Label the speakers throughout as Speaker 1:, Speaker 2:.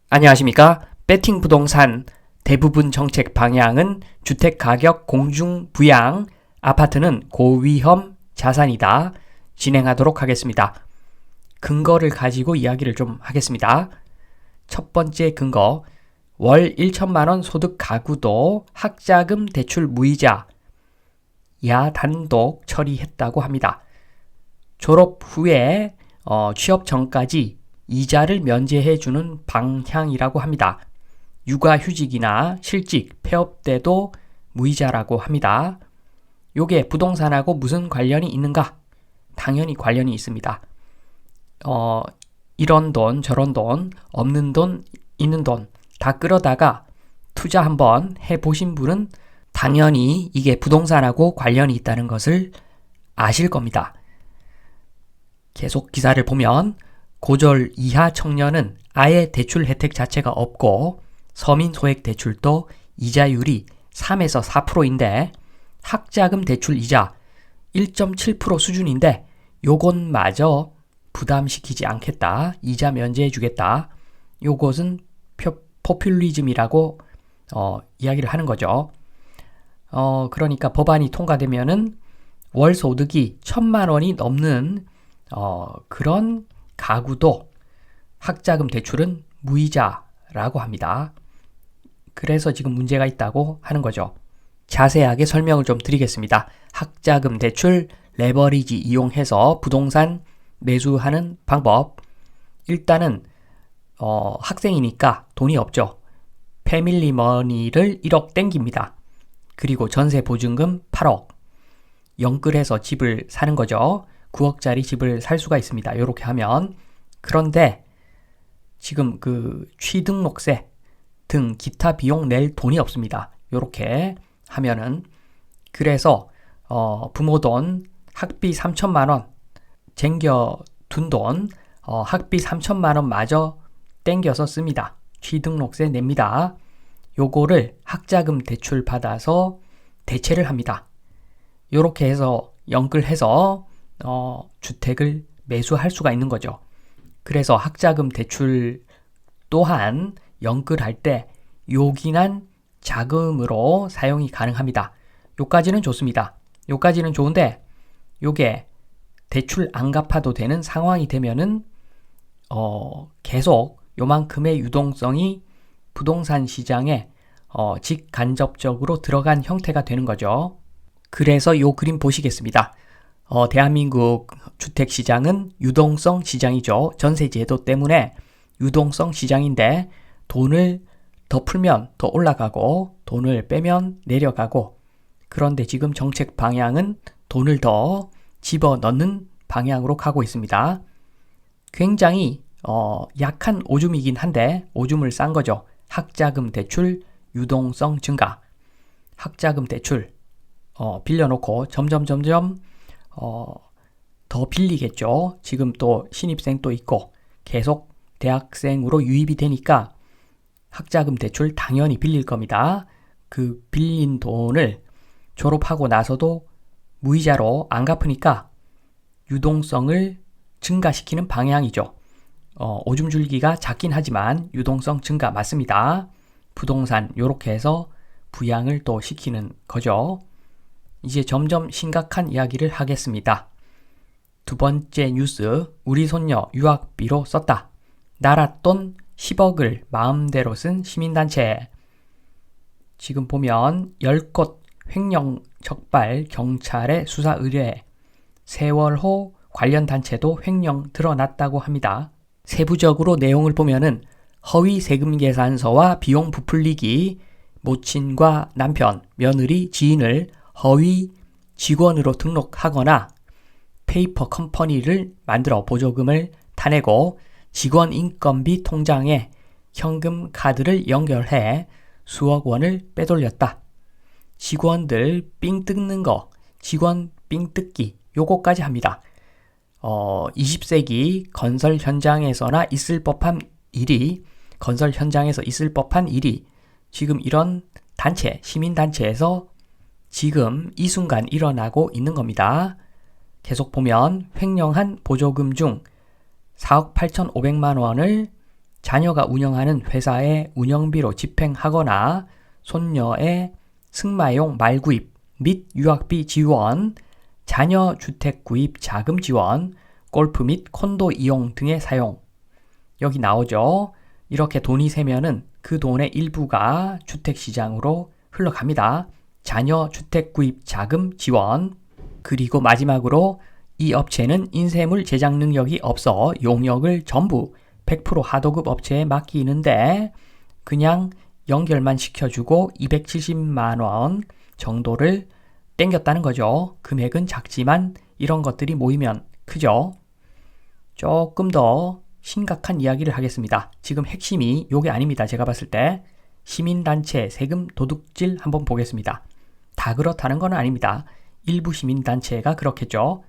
Speaker 1: 안녕하십니까? 배팅 부동산 대부분 정책 방향은 주택가격 공중 부양, 아파트는 고위험 자산이다. 진행하도록 하겠습니다. 근거를 가지고 이야기를 좀 하겠습니다. 첫 번째 근거, 월 1천만 원 소득 가구도 학자금 대출 무이자 야단독 처리했다고 합니다. 졸업 후에 취업 전까지 이자를 면제해주는 방향이라고 합니다. 육아휴직이나 실직, 폐업 때도 무이자라고 합니다. 요게 부동산하고 무슨 관련이 있는가? 당연히 관련이 있습니다. 이런 돈, 저런 돈, 없는 돈, 있는 돈 다 끌어다가 투자 한번 해보신 분은 당연히 이게 부동산하고 관련이 있다는 것을 아실 겁니다. 계속 기사를 보면 고졸 이하 청년은 아예 대출 혜택 자체가 없고 서민 소액 대출도 이자율이 3에서 4%인데 학자금 대출 이자 1.7% 수준인데 요것마저 부담시키지 않겠다. 이자 면제해 주겠다. 요것은 포퓰리즘이라고 이야기를 하는 거죠. 그러니까 법안이 통과되면은 월 소득이 1,000만 원이 넘는 그런 가구도 학자금 대출은 무이자라고 합니다. 그래서 지금 문제가 있다고 하는 거죠. 자세하게 설명을 좀 드리겠습니다. 학자금 대출 레버리지 이용해서 부동산 매수하는 방법. 일단은 학생이니까 돈이 없죠. 패밀리 머니를 1억 땡깁니다. 그리고 전세 보증금 8억. 연끌해서 집을 사는 거죠. 9억짜리 집을 살 수가 있습니다. 이렇게 하면. 그런데 지금 그 취등록세 등 기타 비용 낼 돈이 없습니다. 이렇게 하면은. 그래서 부모 돈 학비 3천만 원 쟁겨둔 돈 학비 3천만 원 마저 땡겨서 씁니다. 취등록세 냅니다. 요거를 학자금 대출 받아서 대체를 합니다. 요렇게 해서 연끌해서 주택을 매수할 수가 있는 거죠. 그래서 학자금 대출 또한 연끌할 때 요긴한 자금으로 사용이 가능합니다. 요까지는 좋습니다. 요까지는 좋은데 요게 대출 안 갚아도 되는 상황이 되면은 계속 요만큼의 유동성이 부동산 시장에 직간접적으로 들어간 형태가 되는 거죠. 그래서 요 그림 보시겠습니다. 대한민국 주택시장은 유동성 시장이죠. 전세제도 때문에 유동성 시장인데 돈을 더 풀면 더 올라가고 돈을 빼면 내려가고 그런데 지금 정책 방향은 돈을 더 집어넣는 방향으로 가고 있습니다. 굉장히 약한 오줌이긴 한데 오줌을 싼 거죠. 학자금 대출 유동성 증가. 학자금 대출 빌려놓고 점점 더 빌리겠죠. 지금 또 신입생 또 있고 계속 대학생으로 유입이 되니까 학자금 대출 당연히 빌릴 겁니다. 그 빌린 돈을 졸업하고 나서도 무이자로 안 갚으니까 유동성을 증가시키는 방향이죠. 오줌 줄기가 작긴 하지만 유동성 증가 맞습니다. 부동산 요렇게 해서 부양을 또 시키는 거죠. 이제 점점 심각한 이야기를 하겠습니다. 두 번째 뉴스, 우리 손녀 유학비로 썼다. 나라 돈 10억을 마음대로 쓴 시민단체. 지금 보면 10곳 횡령 적발 경찰에 수사 의뢰. 세월호 관련 단체도 횡령 드러났다고 합니다. 세부적으로 내용을 보면은 허위 세금 계산서와 비용 부풀리기, 모친과 남편, 며느리, 지인을 허위 직원으로 등록하거나 페이퍼 컴퍼니를 만들어 보조금을 타내고 직원 인건비 통장에 현금 카드를 연결해 수억 원을 빼돌렸다. 직원들 삥 뜯는 거, 직원 삥 뜯기 요거까지 합니다. 20세기 건설 현장에서나 있을 법한 일이 건설 현장에서 있을 법한 일이 지금 이런 단체, 시민단체에서 지금 이 순간 일어나고 있는 겁니다. 계속 보면 횡령한 보조금 중 4억 8,500만 원을 자녀가 운영하는 회사의 운영비로 집행하거나 손녀의 승마용 말 구입 및 유학비 지원, 자녀 주택 구입 자금 지원, 골프 및 콘도 이용 등의 사용. 여기 나오죠. 이렇게 돈이 세면은 그 돈의 일부가 주택시장으로 흘러갑니다. 자녀 주택 구입 자금 지원. 그리고 마지막으로 이 업체는 인쇄물 제작 능력이 없어 용역을 전부 100% 하도급 업체에 맡기는데 그냥 연결만 시켜주고 270만 원 정도를 땡겼다는 거죠. 금액은 작지만 이런 것들이 모이면 크죠. 조금 더 심각한 이야기를 하겠습니다. 지금 핵심이 요게 아닙니다. 제가 봤을 때 시민단체 세금 도둑질 한번 보겠습니다. 다 그렇다는 건 아닙니다. 일부 시민단체가 그렇겠죠.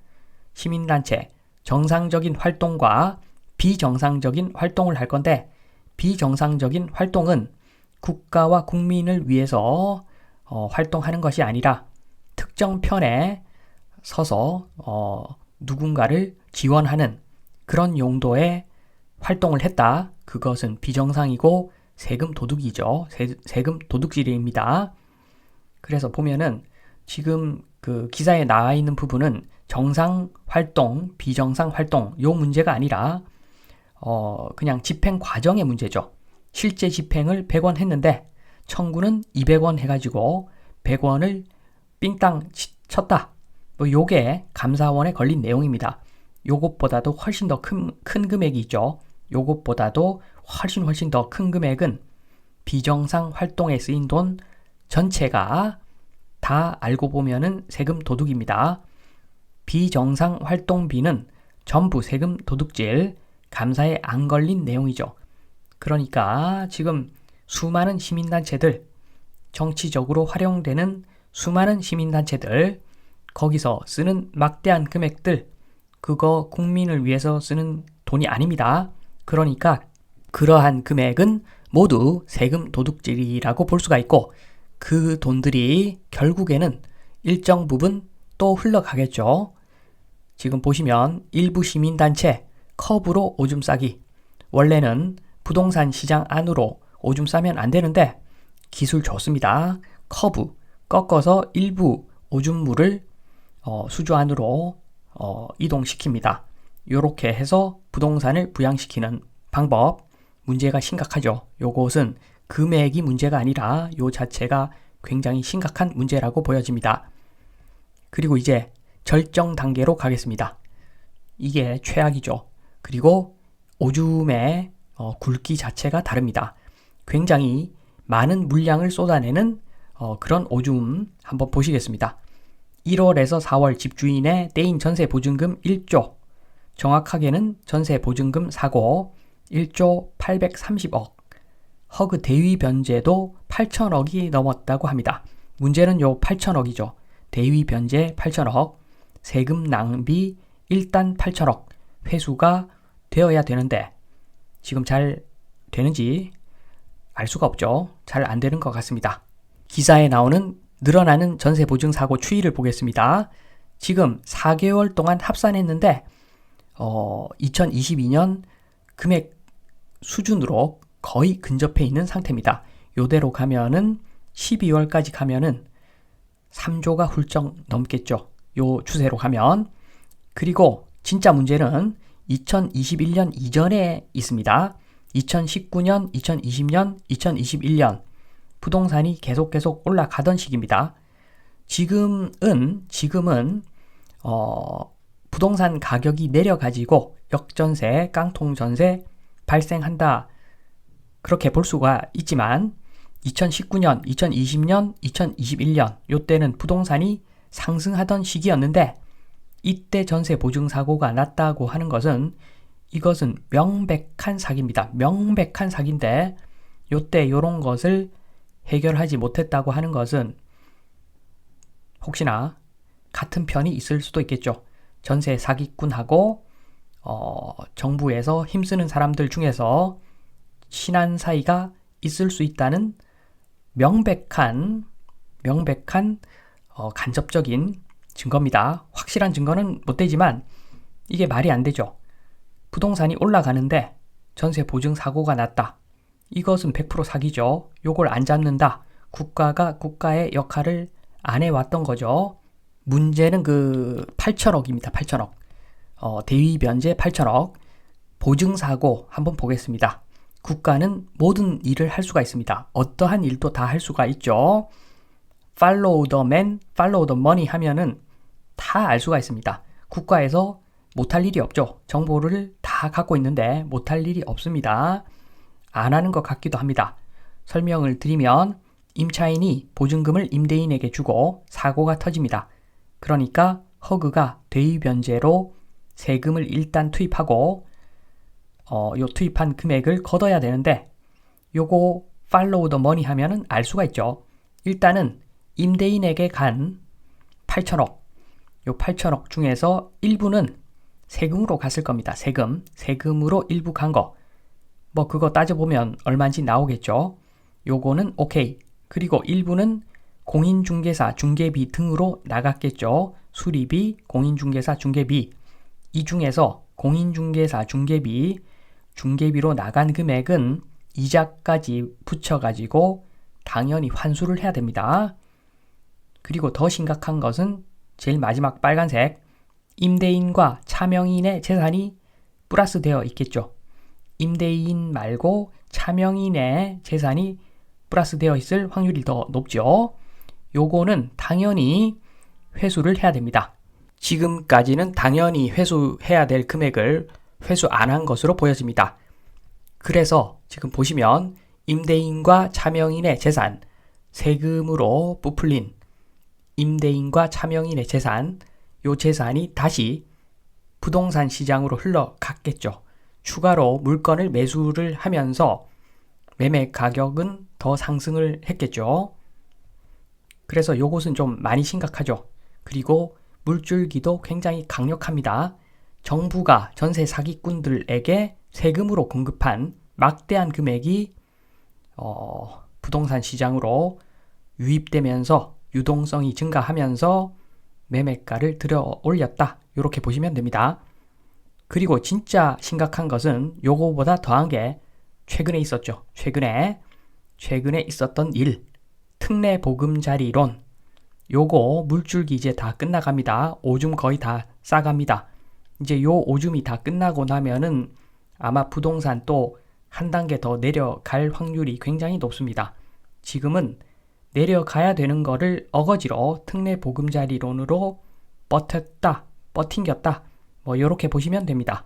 Speaker 1: 시민단체 정상적인 활동과 비정상적인 활동을 할 건데 비정상적인 활동은 국가와 국민을 위해서 활동하는 것이 아니라 특정 편에 서서 누군가를 지원하는 그런 용도의 활동을 했다. 그것은 비정상이고 세금 도둑이죠. 세금 도둑질입니다. 그래서 보면은 지금 그 기사에 나와 있는 부분은 정상 활동, 비정상 활동 요 문제가 아니라 그냥 집행 과정의 문제죠. 실제 집행을 100원 했는데 청구는 200원 해가지고 100원을 삥땅 쳤다. 뭐 요게 감사원에 걸린 내용입니다. 요것보다도 훨씬 더 큰 금액이 있죠. 요것보다도 훨씬 더 큰 금액은 비정상 활동에 쓰인 돈 전체가 다 알고 보면은 세금 도둑입니다. 비정상 활동비는 전부 세금 도둑질, 감사에 안 걸린 내용이죠. 그러니까 지금 수많은 시민단체들, 정치적으로 활용되는 수많은 시민단체들, 거기서 쓰는 막대한 금액들, 그거 국민을 위해서 쓰는 돈이 아닙니다. 그러니까 그러한 금액은 모두 세금 도둑질이라고 볼 수가 있고 그 돈들이 결국에는 일정 부분 또 흘러가겠죠. 지금 보시면 일부 시민단체 컵으로 오줌 싸기. 원래는 부동산 시장 안으로 오줌 싸면 안 되는데 기술 좋습니다. 커브 꺾어서 일부 오줌물을 수조 안으로 이동시킵니다. 이렇게 해서 부동산을 부양시키는 방법. 문제가 심각하죠. 요것은 금액이 문제가 아니라 요 자체가 굉장히 심각한 문제라고 보여집니다. 그리고 이제 절정 단계로 가겠습니다. 이게 최악이죠. 그리고 오줌의 굵기 자체가 다릅니다. 굉장히 많은 물량을 쏟아내는 그런 오줌 한번 보시겠습니다. 1월에서 4월 집주인의 떼인 전세보증금 1조, 정확하게는 전세보증금 사고 1조 830억, 허그 대위 변제도 8천억이 넘었다고 합니다. 문제는 요 8천억이죠. 대위 변제 8천억, 세금 낭비 일단 8천억, 회수가 되어야 되는데 지금 잘 되는지 알 수가 없죠. 잘 안 되는 것 같습니다. 기사에 나오는 늘어나는 전세보증 사고 추이를 보겠습니다. 지금 4개월 동안 합산했는데 2022년 금액 수준으로 거의 근접해 있는 상태입니다. 요대로 가면은 12월까지 가면은 3조가 훌쩍 넘겠죠. 요 추세로 가면. 그리고 진짜 문제는 2021년 이전에 있습니다. 2019년, 2020년, 2021년 부동산이 계속 올라가던 시기입니다. 지금은 부동산 가격이 내려가지고 역전세, 깡통전세 발생한다. 그렇게 볼 수가 있지만 2019년, 2020년, 2021년 요때는 부동산이 상승하던 시기였는데 이때 전세 보증 사고가 났다고 하는 것은 이것은 명백한 사기입니다. 명백한 사기인데 요때 요런 것을 해결하지 못했다고 하는 것은 혹시나 같은 편이 있을 수도 있겠죠. 전세 사기꾼하고 정부에서 힘쓰는 사람들 중에서 친한 사이가 있을 수 있다는 명백한 간접적인 증거입니다. 확실한 증거는 못 되지만 이게 말이 안 되죠. 부동산이 올라가는데 전세 보증 사고가 났다. 이것은 100% 사기죠. 요걸 안 잡는다. 국가가 국가의 역할을 안 해왔던 거죠. 문제는 그 8천억입니다. 8천억. 대위 변제 8천억. 보증사고 한번 보겠습니다. 국가는 모든 일을 할 수가 있습니다. 어떠한 일도 다 할 수가 있죠. Follow the man, follow the money 하면은 다 알 수가 있습니다. 국가에서 못할 일이 없죠. 정보를 다 갖고 있는데 못할 일이 없습니다. 안 하는 것 같기도 합니다. 설명을 드리면 임차인이 보증금을 임대인에게 주고 사고가 터집니다. 그러니까 허그가 대위변제로 세금을 일단 투입하고 요 투입한 금액을 걷어야 되는데 요거 follow the money 하면은 알 수가 있죠. 일단은 임대인에게 간 8천억 요 8천억 중에서 일부는 세금으로 갔을 겁니다. 세금으로 일부 간 거. 뭐 그거 따져보면 얼마인지 나오겠죠. 요거는 오케이. 그리고 일부는 공인중개사 중개비 등으로 나갔겠죠. 수리비, 공인중개사 중개비. 이 중에서 공인중개사 중개비로 나간 금액은 이자까지 붙여가지고 당연히 환수를 해야 됩니다. 그리고 더 심각한 것은 제일 마지막 빨간색 임대인과 차명인의 재산이 플러스 되어 있겠죠. 임대인 말고 차명인의 재산이 플러스 되어 있을 확률이 더 높죠. 요거는 당연히 회수를 해야 됩니다. 지금까지는 당연히 회수해야 될 금액을 회수 안 한 것으로 보여집니다. 그래서 지금 보시면 임대인과 차명인의 재산, 세금으로 부풀린 임대인과 차명인의 재산, 요 재산이 다시 부동산 시장으로 흘러갔겠죠. 추가로 물건을 매수를 하면서 매매 가격은 더 상승을 했겠죠. 그래서 요것은 좀 많이 심각하죠. 그리고 물줄기도 굉장히 강력합니다. 정부가 전세 사기꾼들에게 세금으로 공급한 막대한 금액이 부동산 시장으로 유입되면서 유동성이 증가하면서 매매가를 들어 올렸다. 이렇게 보시면 됩니다. 그리고 진짜 심각한 것은 요거보다 더한 게 최근에 있었죠. 최근에 있었던 일. 특례 보금자리론. 요거 물줄기 이제 다 끝나갑니다. 오줌 거의 다 싸갑니다. 이제 요 오줌이 다 끝나고 나면은 아마 부동산 또 한 단계 더 내려갈 확률이 굉장히 높습니다. 지금은 내려가야 되는 거를 어거지로 특례 보금자리론으로 버틴겼다. 뭐 이렇게 보시면 됩니다.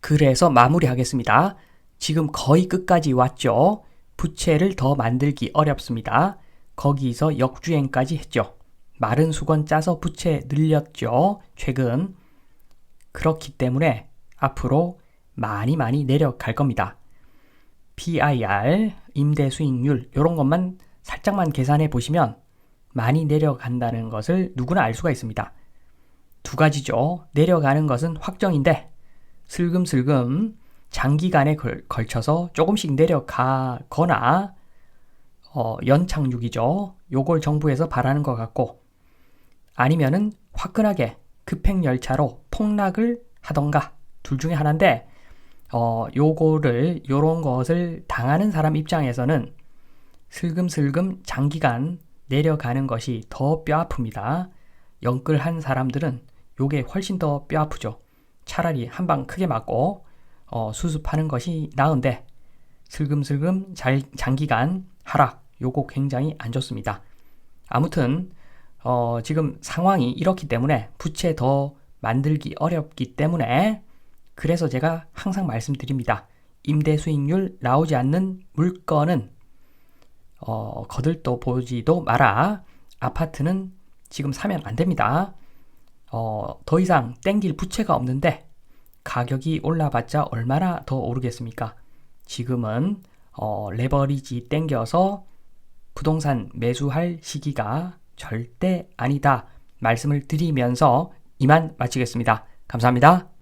Speaker 1: 그래서 마무리하겠습니다. 지금 거의 끝까지 왔죠. 부채를 더 만들기 어렵습니다. 거기서 역주행까지 했죠. 마른 수건 짜서 부채 늘렸죠. 최근. 그렇기 때문에 앞으로 많이 내려갈 겁니다. PIR, 임대 수익률 이런 것만 살짝만 계산해 보시면 많이 내려간다는 것을 누구나 알 수가 있습니다. 두 가지죠. 내려가는 것은 확정인데 슬금슬금 장기간에 걸쳐서 조금씩 내려가거나 연착륙이죠. 요걸 정부에서 바라는 것 같고 아니면은 화끈하게 급행열차로 폭락을 하던가 둘 중에 하나인데 요런 것을 당하는 사람 입장에서는 슬금슬금 장기간 내려가는 것이 더 뼈아픕니다. 영끌한 사람들은 요게 훨씬 더 뼈아프죠. 차라리 한 방 크게 맞고 수습하는 것이 나은데 슬금슬금 장기간 하락 요거 굉장히 안 좋습니다. 아무튼 지금 상황이 이렇기 때문에 부채 더 만들기 어렵기 때문에 그래서 제가 항상 말씀드립니다. 임대 수익률 나오지 않는 물건은 거들떠 보지도 마라. 아파트는 지금 사면 안 됩니다. 더 이상 땡길 부채가 없는데 가격이 올라봤자 얼마나 더 오르겠습니까? 지금은 레버리지 땡겨서 부동산 매수할 시기가 절대 아니다 말씀을 드리면서 이만 마치겠습니다. 감사합니다.